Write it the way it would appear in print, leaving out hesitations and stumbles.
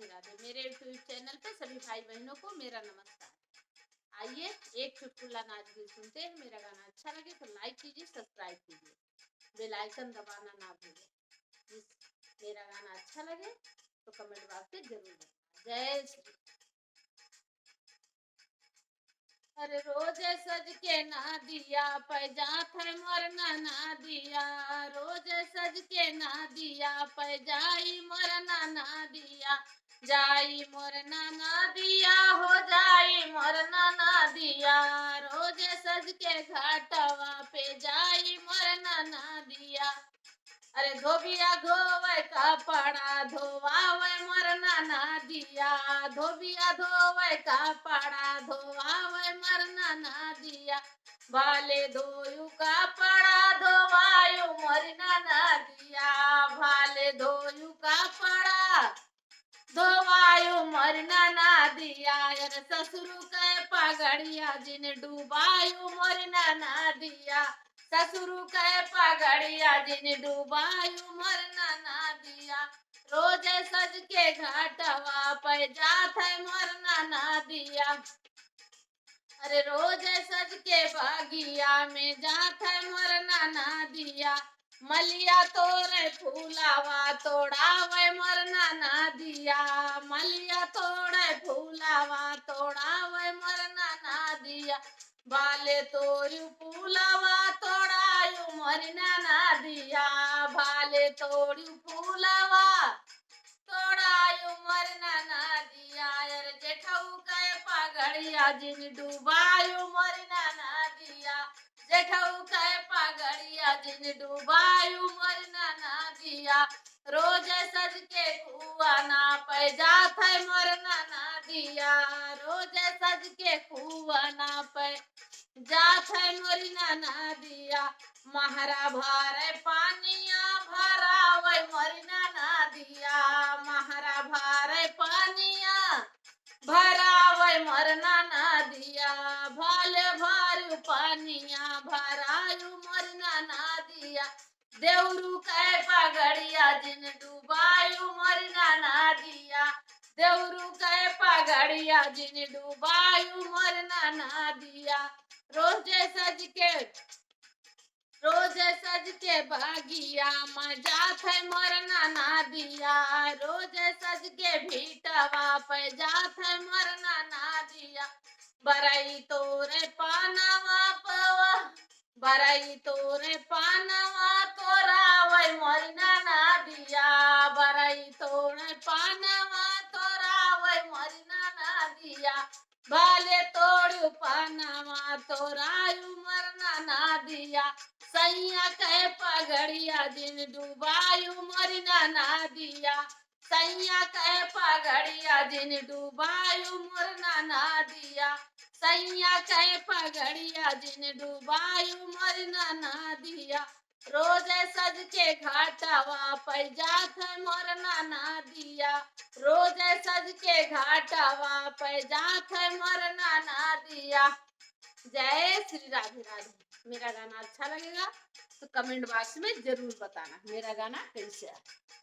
राधे राधे। मेरे YouTube channel पे सभी भाई बहनों को मेरा नमस्कार। आइए एक चुटकुला नाच गीत सुनते हैं। मेरा गाना अच्छा लगे तो लाइक कीजिए, सब्सक्राइब कीजिए, बेल आइकन दबाना ना भूलें। मेरा गाना अच्छा लगे तो कमेंट बॉक्स में जरूर बताना। जय श्री। अरे रोज सज के ना दिया पैजात है मरना ना दिया, रोज सज के ना दिया पैजाई मरना ना दिया, जाई मरना ना दिया, हो जाई मरना ना दिया, रोज सज के घाटवा पे जाई मरना ना दिया। अरे धोबिया धोवे कपड़ा धोवावे मरना ना दिया, धोबिया धोवे कपड़ा धोवावे मरना ना दिया, भाले धोयु कपड़ा धोवायु मरना ना दिया, भाले धोयु कपड़ा धोवायु मरना ना दिया। यार ससुरु के पगड़िया जिन डूबायु मरना ना दिया, ससुरु के पगड़िया जिन डूबायु मरना ना दिया, रोज सज के घाटवा पे जात है मरना ना दिया। अरे रोज सज के बागिया में जात है मरना ना दिया, मलिया तोरे फूलावा तोड़ावे मरना ना दिया, मलिया तोड़े फूलावा तोड़ावे मरना ना दिया, बाले तोरू फूलावा तोड़ायु मरना ना दिया, भाले तोरू फूलावा तोड़ायु मरना ना दिया। यार जेठऊ के पगड़िया जिन डूबायु मरना ना दिया, जेठऊ के पगड़िया जिन डूबायु मरना ना दिया, रोज सज के कुआ ना पे जात है मरना ना दिया, रोज सज के कुआ ना पे जात है मरना ना दिया, महरा भरे पानिया भरावे मरना ना दिया, महरा भरे पानिया भरावे मरना ना दिया, भाले भारू पानिया भरायु मरना ना दिया, देवरू के पगड़िया जिन डूबायु मरना ना दिया, देवरू के पगड़िया जिन डूबायु मरना ना दिया, रोज सज के बागिया जात है मरना ना दिया, रोज सज के भीटवा पे जात है मरना ना दिया, बरई तोरे पानवा पवा, बरई तोरे पानवा तोरावे मरना ना दिया, बरई तोरे पानवा तोरावे मरना ना दिया, भाले तोड़ू पानवा तोरायु मरना ना दिया, सैया के पगड़िया जिन डूबायु मरना ना दिया, सैया के पगड़िया जिन डूबायु मरना ना दिया, सैया के पगड़िया जिन डूबायु मरना ना दिया, रोज सज के घाटवा पे जात है मरना ना दिया, रोज सज के घाटवा पे जात है मरना ना दिया। जय श्री राधे राधे। मेरा गाना अच्छा लगेगा तो कमेंट बॉक्स में जरूर बताना मेरा गाना कैसा है।